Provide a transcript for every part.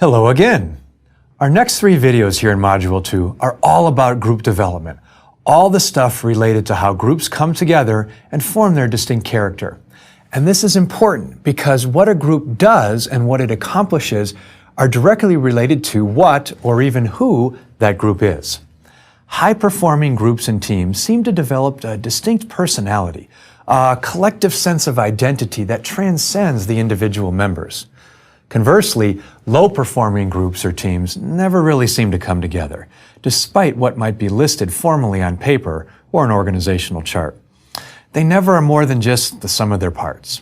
Hello again! Our next 3 videos here in Module 2 are all about group development, all the stuff related to how groups come together and form their distinct character. And this is important because what a group does and what it accomplishes are directly related to what, or even who, that group is. High-performing groups and teams seem to develop a distinct personality, a collective sense of identity that transcends the individual members. Conversely, low-performing groups or teams never really seem to come together, despite what might be listed formally on paper or an organizational chart. They never are more than just the sum of their parts.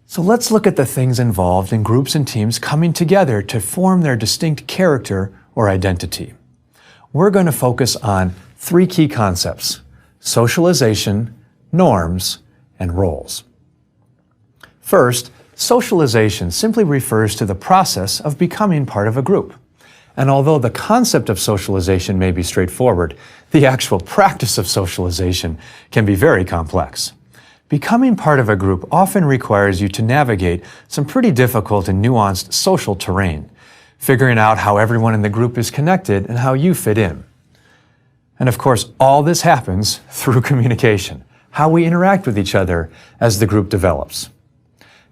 So let's look at the things involved in groups and teams coming together to form their distinct character or identity. We're going to focus on 3 key concepts: socialization, norms, and roles. First, socialization simply refers to the process of becoming part of a group. And although the concept of socialization may be straightforward, the actual practice of socialization can be very complex. Becoming part of a group often requires you to navigate some pretty difficult and nuanced social terrain, figuring out how everyone in the group is connected and how you fit in. And of course, all this happens through communication, how we interact with each other as the group develops.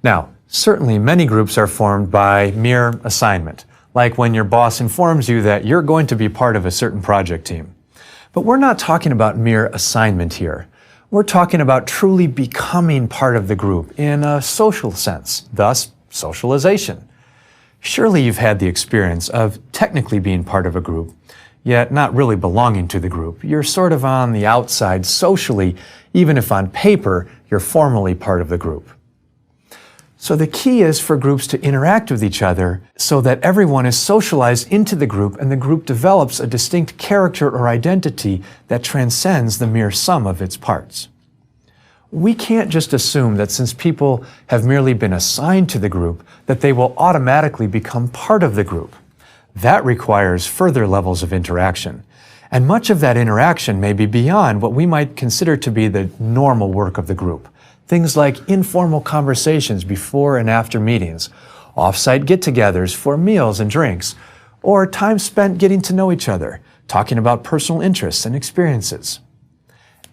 Now, certainly many groups are formed by mere assignment, like when your boss informs you that you're going to be part of a certain project team. But we're not talking about mere assignment here. We're talking about truly becoming part of the group in a social sense, thus socialization. Surely you've had the experience of technically being part of a group, yet not really belonging to the group. You're sort of on the outside socially, even if on paper you're formally part of the group. So the key is for groups to interact with each other so that everyone is socialized into the group and the group develops a distinct character or identity that transcends the mere sum of its parts. We can't just assume that since people have merely been assigned to the group, that they will automatically become part of the group. That requires further levels of interaction. And much of that interaction may be beyond what we might consider to be the normal work of the group. Things like informal conversations before and after meetings, off-site get-togethers for meals and drinks, or time spent getting to know each other, talking about personal interests and experiences.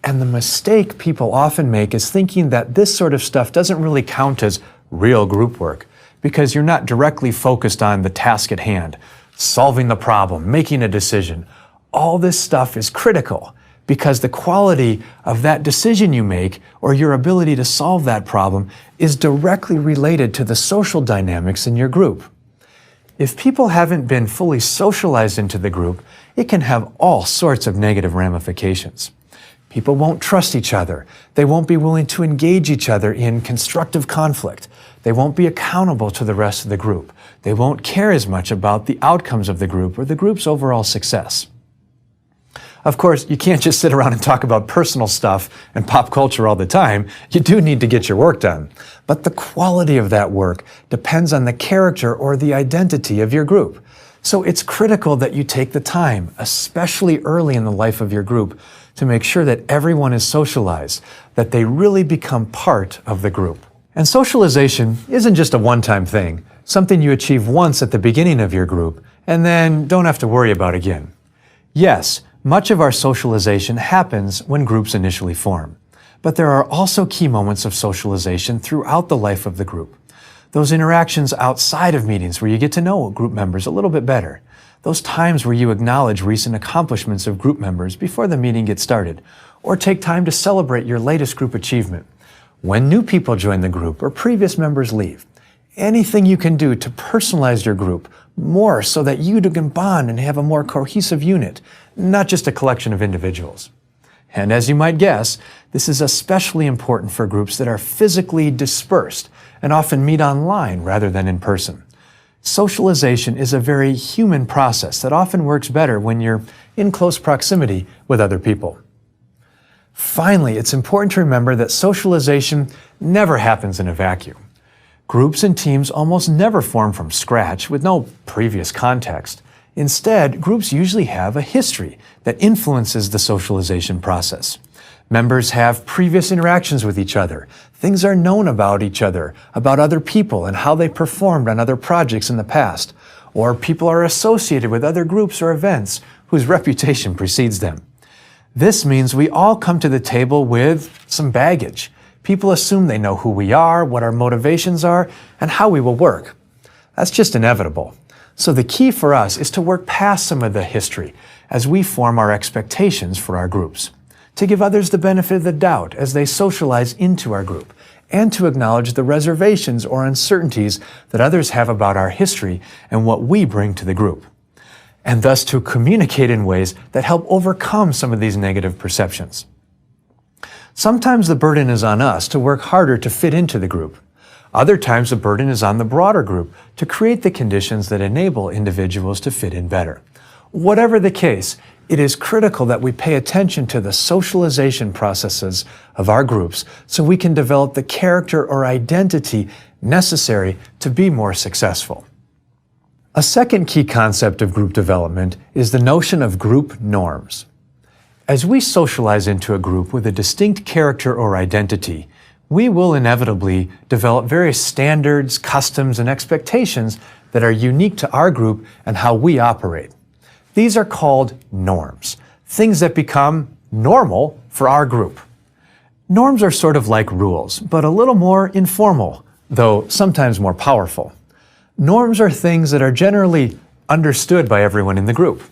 And the mistake people often make is thinking that this sort of stuff doesn't really count as real group work because you're not directly focused on the task at hand, solving the problem, making a decision. All this stuff is critical, because the quality of that decision you make or your ability to solve that problem is directly related to the social dynamics in your group. If people haven't been fully socialized into the group, it can have all sorts of negative ramifications. People won't trust each other. They won't be willing to engage each other in constructive conflict. They won't be accountable to the rest of the group. They won't care as much about the outcomes of the group or the group's overall success. Of course, you can't just sit around and talk about personal stuff and pop culture all the time. You do need to get your work done. But the quality of that work depends on the character or the identity of your group. So it's critical that you take the time, especially early in the life of your group, to make sure that everyone is socialized, that they really become part of the group. And socialization isn't just a one-time thing, something you achieve once at the beginning of your group and then don't have to worry about again. Yes, much of our socialization happens when groups initially form, but there are also key moments of socialization throughout the life of the group. Those interactions outside of meetings where you get to know group members a little bit better. Those times where you acknowledge recent accomplishments of group members before the meeting gets started, or take time to celebrate your latest group achievement. When new people join the group or previous members leave. Anything you can do to personalize your group more so that you can bond and have a more cohesive unit, not just a collection of individuals. And as you might guess, this is especially important for groups that are physically dispersed and often meet online rather than in person. Socialization is a very human process that often works better when you're in close proximity with other people. Finally, it's important to remember that socialization never happens in a vacuum. Groups and teams almost never form from scratch with no previous context. Instead, groups usually have a history that influences the socialization process. Members have previous interactions with each other. Things are known about each other, about other people, and how they performed on other projects in the past. or people are associated with other groups or events whose reputation precedes them. This means we all come to the table with some baggage. People assume they know who we are, what our motivations are, and how we will work. That's just inevitable. So the key for us is to work past some of the history as we form our expectations for our groups, to give others the benefit of the doubt as they socialize into our group, and to acknowledge the reservations or uncertainties that others have about our history and what we bring to the group, and thus to communicate in ways that help overcome some of these negative perceptions. Sometimes the burden is on us to work harder to fit into the group. Other times the burden is on the broader group to create the conditions that enable individuals to fit in better. Whatever the case, it is critical that we pay attention to the socialization processes of our groups so we can develop the character or identity necessary to be more successful. A second key concept of group development is the notion of group norms. As we socialize into a group with a distinct character or identity, we will inevitably develop various standards, customs, and expectations that are unique to our group and how we operate. These are called norms, things that become normal for our group. Norms are sort of like rules, but a little more informal, though sometimes more powerful. Norms are things that are generally understood by everyone in the group,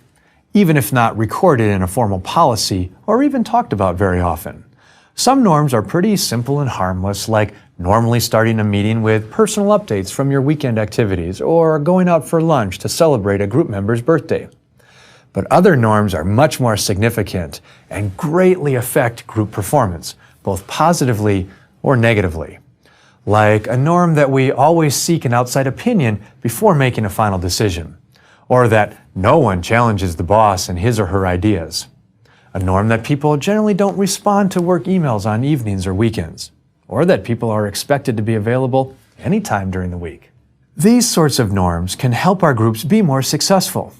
even if not recorded in a formal policy or even talked about very often. Some norms are pretty simple and harmless, like normally starting a meeting with personal updates from your weekend activities or going out for lunch to celebrate a group member's birthday. But other norms are much more significant and greatly affect group performance, both positively or negatively. Like a norm that we always seek an outside opinion before making a final decision, or that no one challenges the boss and his or her ideas. A norm that people generally don't respond to work emails on evenings or weekends, or that people are expected to be available anytime during the week. These sorts of norms can help our groups be more successful,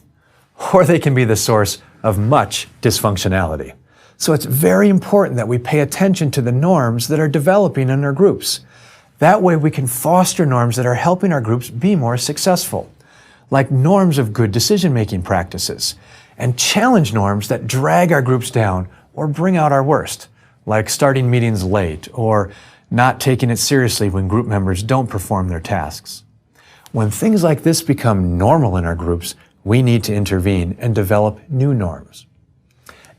or they can be the source of much dysfunctionality. So it's very important that we pay attention to the norms that are developing in our groups. That way we can foster norms that are helping our groups be more successful, like norms of good decision-making practices, and challenge norms that drag our groups down or bring out our worst, like starting meetings late or not taking it seriously when group members don't perform their tasks. When things like this become normal in our groups, we need to intervene and develop new norms.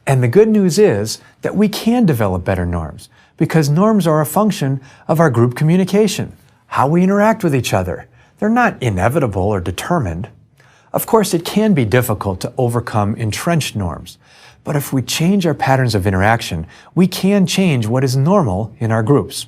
And the good news is that we can develop better norms because norms are a function of our group communication, how we interact with each other. They're not inevitable or determined. Of course, it can be difficult to overcome entrenched norms, but if we change our patterns of interaction, we can change what is normal in our groups.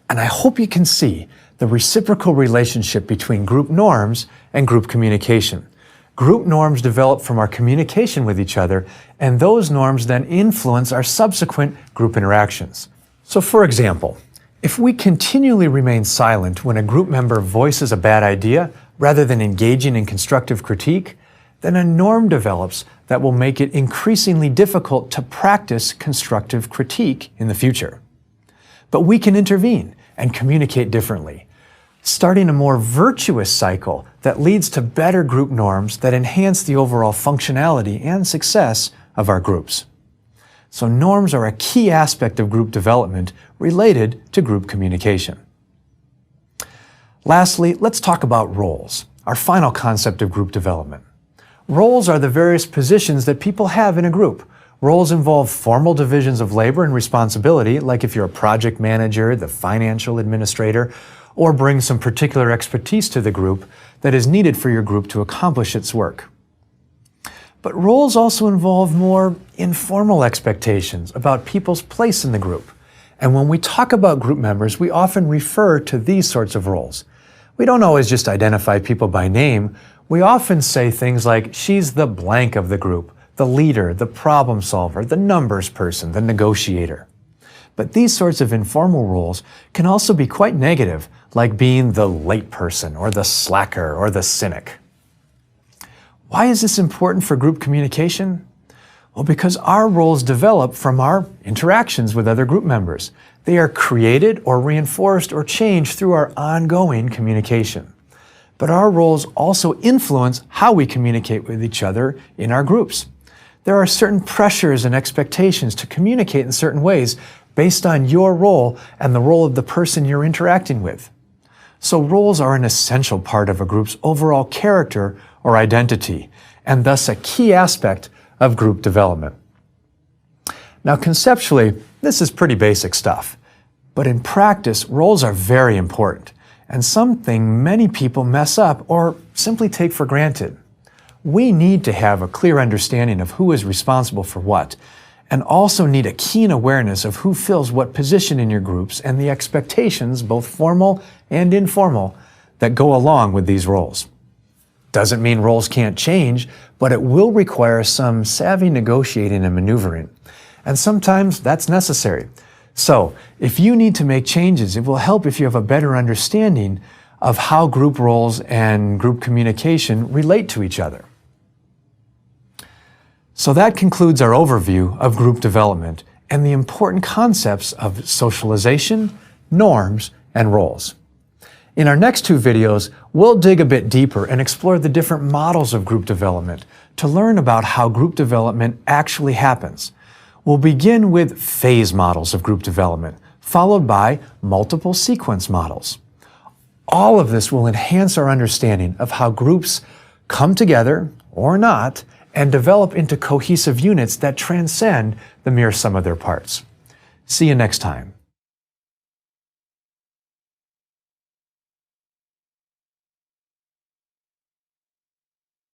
And I hope you can see the reciprocal relationship between group norms and group communication. Group norms develop from our communication with each other, and those norms then influence our subsequent group interactions. So for example, if we continually remain silent when a group member voices a bad idea, rather than engaging in constructive critique, then a norm develops that will make it increasingly difficult to practice constructive critique in the future. But we can intervene and communicate differently, starting a more virtuous cycle that leads to better group norms that enhance the overall functionality and success of our groups. So norms are a key aspect of group development related to group communication. Lastly, let's talk about roles, our final concept of group development. Roles are the various positions that people have in a group. Roles involve formal divisions of labor and responsibility, like if you're a project manager, the financial administrator, or bring some particular expertise to the group that is needed for your group to accomplish its work. But roles also involve more informal expectations about people's place in the group. And when we talk about group members, we often refer to these sorts of roles. We don't always just identify people by name. We often say things like, she's the blank of the group, the leader, the problem solver, the numbers person, the negotiator. But these sorts of informal roles can also be quite negative, like being the late person or the slacker or the cynic. Why is this important for group communication? Well, because our roles develop from our interactions with other group members. They are created or reinforced or changed through our ongoing communication. but our roles also influence how we communicate with each other in our groups. There are certain pressures and expectations to communicate in certain ways based on your role and the role of the person you're interacting with. So roles are an essential part of a group's overall character or identity, and thus a key aspect of group development. Now, conceptually, this is pretty basic stuff, but in practice, roles are very important and something many people mess up or simply take for granted. We need to have a clear understanding of who is responsible for what, and also need a keen awareness of who fills what position in your groups and the expectations, both formal and informal, that go along with these roles. Doesn't mean roles can't change, but it will require some savvy negotiating and maneuvering. And sometimes that's necessary. So, if you need to make changes, it will help if you have a better understanding of how group roles and group communication relate to each other. So that concludes our overview of group development and the important concepts of socialization, norms, and roles. In our next two videos, we'll dig a bit deeper and explore the different models of group development to learn about how group development actually happens. We'll begin with phase models of group development, followed by multiple sequence models. All of this will enhance our understanding of how groups come together, or not, and develop into cohesive units that transcend the mere sum of their parts. See you next time.